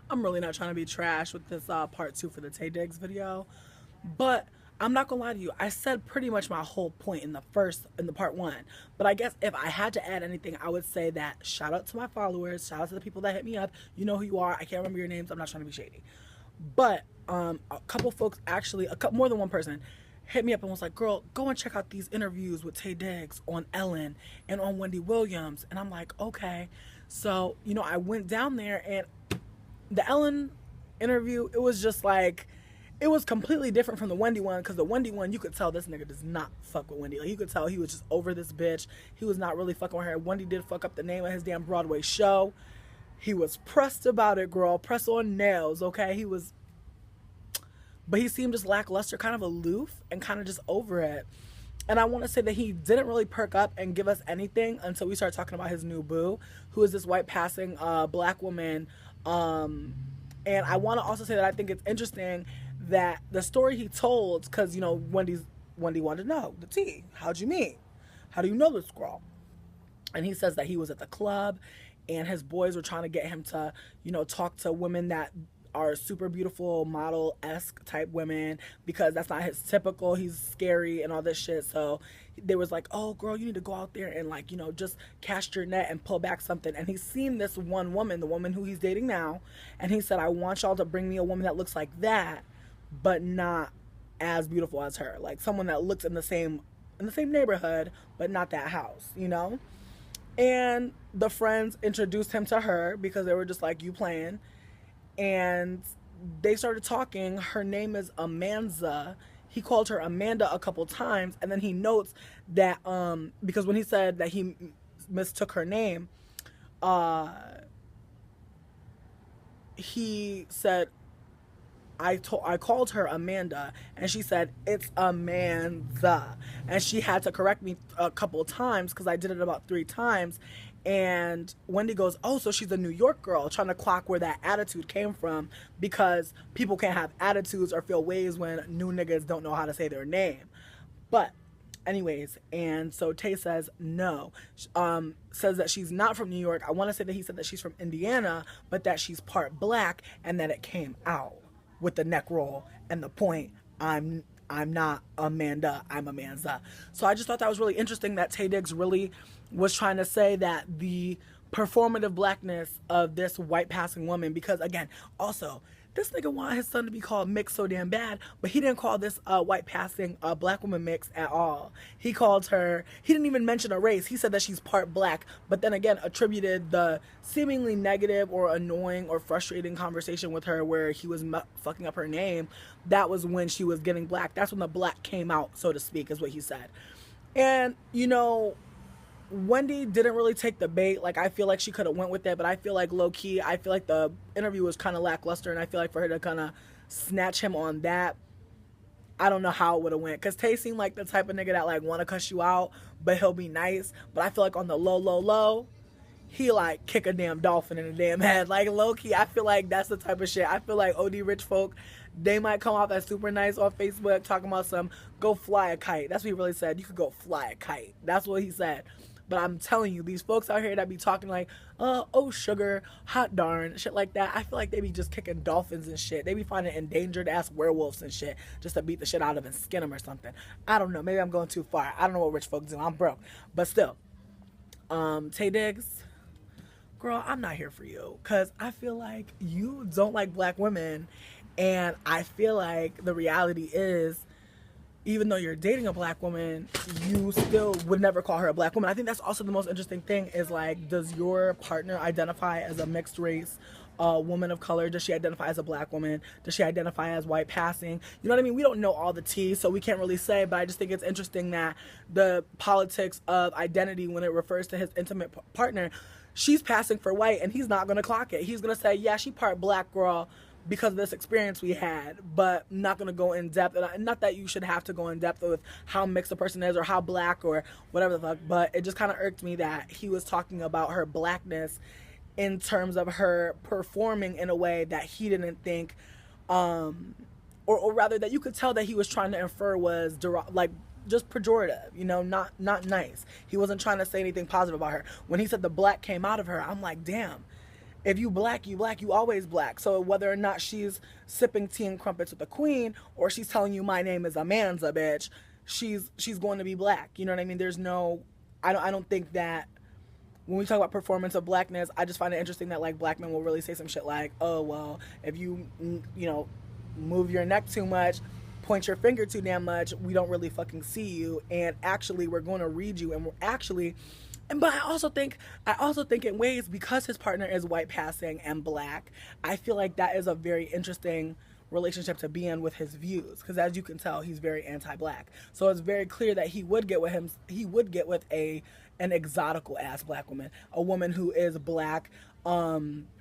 I'm really not trying to be trash with this part two for the Taye Diggs video, but I'm not gonna lie to you. I said pretty much my whole point in the part one. But I guess if I had to add anything, I would say that shout out to my followers, shout out to the people that hit me up. You know who you are. I can't remember your names. I'm not trying to be shady, but a couple folks actually, more than one person, hit me up and was like, "Girl, go and check out these interviews with Taye Diggs on Ellen and on Wendy Williams." And I'm like, okay. So I went down there, and the Ellen interview, it was just like, it was completely different from the Wendy one, because the Wendy one, you could tell this nigga does not fuck with Wendy. Like, you could tell he was just over this bitch. He was not really fucking with her. Wendy did fuck up the name of his damn Broadway show. He was pressed about it, girl. Pressed on nails, okay? But he seemed just lackluster, kind of aloof, and kind of just over it. And I want to say that he didn't really perk up and give us anything until we started talking about his new boo, who is this white passing black woman. And I want to also say that I think it's interesting that the story he told, because Wendy wanted to know the tea. How'd you meet? How do you know this girl? And he says that he was at the club, and his boys were trying to get him to talk to women that are super beautiful, model-esque type women, because that's not his typical. He's scary and all this shit. So they was like, "Oh girl, you need to go out there and just cast your net and pull back something." And he's seen this one woman, the woman who he's dating now, and he said, "I want y'all to bring me a woman that looks like that, but not as beautiful as her. Like someone that looks in the same neighborhood, but not that house, And the friends introduced him to her because they were just like, "You playing?" And they started talking. Her name is Amanda. He called her Amanda a couple times, and then he notes that because when he said that he mistook her name, he said, I called her Amanda, and she said, "It's Amanda." And she had to correct me a couple times because I did it about 3 times. And Wendy goes, "Oh, so she's a New York girl," trying to clock where that attitude came from, because people can't have attitudes or feel ways when new niggas don't know how to say their name. But anyways, and so Tay says no, says that she's not from New York. I want to say that he said that she's from Indiana, but that she's part black, and that it came out with the neck roll and the point, I'm not Amanda, I'm Amanda. So I just thought that was really interesting that Taye Diggs really was trying to say that the performative blackness of this white passing woman, because again, also, this nigga wanted his son to be called Mix so damn bad, but he didn't call this white passing black woman Mix at all. He called her, he didn't even mention a race. He said that she's part black, but then again attributed the seemingly negative or annoying or frustrating conversation with her where he was fucking up her name. That was when she was getting black. That's when the black came out, so to speak, is what he said. And Wendy didn't really take the bait. Like, I feel like she could have went with it, but I feel like low-key, I feel like the interview was kind of lackluster, and I feel like for her to kind of snatch him on that, I don't know how it would have went. Because Tay seemed like the type of nigga that, want to cuss you out, but he'll be nice. But I feel like on the low, he, kick a damn dolphin in the damn head. Like, low-key, I feel like that's the type of shit. I feel like OD rich folk, they might come off as super nice on Facebook talking about some, go fly a kite. That's what he really said. You could go fly a kite. That's what he said. But I'm telling you, these folks out here that be talking like, "Oh, sugar, hot darn," shit like that, I feel like they be just kicking dolphins and shit. They be finding endangered-ass werewolves and shit just to beat the shit out of and skin them or something. I don't know. Maybe I'm going too far. I don't know what rich folks do. I'm broke. But still, Taye Diggs, girl, I'm not here for you. Because I feel like you don't like black women. And I feel like the reality is, even though you're dating a black woman, you still would never call her a black woman. I think that's also the most interesting thing is, does your partner identify as a mixed race woman of color? Does she identify as a black woman? Does she identify as white passing? You know what I mean? We don't know all the tea, so we can't really say, but I just think it's interesting that the politics of identity, when it refers to his intimate partner, she's passing for white, and he's not going to clock it. He's going to say, yeah, she part black, girl, because of this experience we had, but not going to go in depth. And not that you should have to go in depth with how mixed a person is or how black or whatever the fuck, but it just kind of irked me that he was talking about her blackness in terms of her performing in a way that he didn't think, or rather that you could tell that he was trying to infer was just pejorative, not nice. He wasn't trying to say anything positive about her. When he said the black came out of her, I'm like, damn. If you black, you black, you always black. So whether or not she's sipping tea and crumpets with the queen, or she's telling you my name is Amanza, bitch, she's going to be black. You know what I mean? There's no, I don't think that when we talk about performance of blackness, I just find it interesting that like black men will really say some shit like, oh well, if you move your neck too much, point your finger too damn much, we don't really fucking see you, and actually we're going to read you, and we're actually, and but I also think in ways, because his partner is white passing and black, I feel like that is a very interesting relationship to be in with his views, because as you can tell, he's very anti-black. So it's very clear that he would get with an exotical ass black woman, a woman who is black,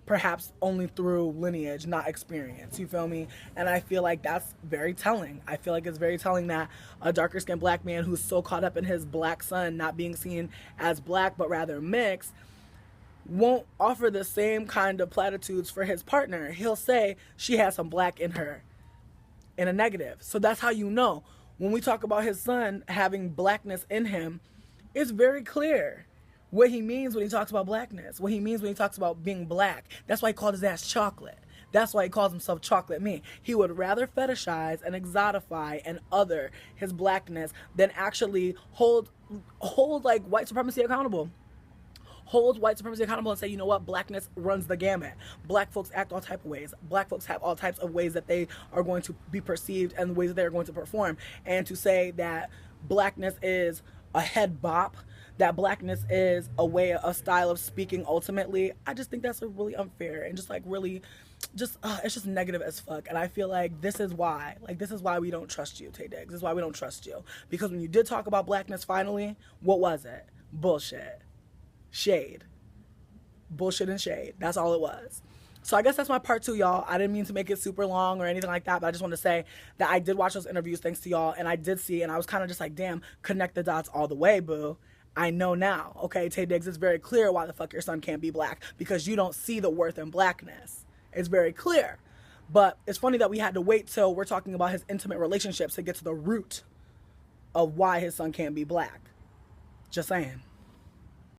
perhaps only through lineage, not experience. You feel me? And I feel like that's very telling. I feel like it's very telling that a darker skinned black man who's so caught up in his black son not being seen as black but rather mixed won't offer the same kind of platitudes for his partner. He'll say she has some black in her, in a negative. So that's how you know. When we talk about his son having blackness in him, it's very clear what he means when he talks about blackness, what he means when he talks about being black. That's why he called his ass chocolate. That's why he calls himself Chocolate Me. He would rather fetishize and exotify and other his blackness than actually hold like white supremacy accountable. Hold white supremacy accountable and say, you know what, blackness runs the gamut. Black folks act all type of ways. Black folks have all types of ways that they are going to be perceived and the ways that they're going to perform. And to say that blackness is a head bop, that blackness is a style of speaking ultimately, I just think that's really unfair and just like really it's just negative as fuck. And I feel like this is why we don't trust you, Taye Diggs. This is why we don't trust you, because when you did talk about blackness finally, what was it? Bullshit, shade, bullshit and shade. That's all it was. So I guess that's my part 2, y'all. I didn't mean to make it super long or anything like that, but I just want to say that I did watch those interviews thanks to y'all, and I did see, and I was kind of just like, damn, connect the dots all the way, boo. I know now. Okay, Taye Diggs, it's very clear why the fuck your son can't be black, because you don't see the worth in blackness. It's very clear. But it's funny that we had to wait till we're talking about his intimate relationships to get to the root of why his son can't be black. Just saying.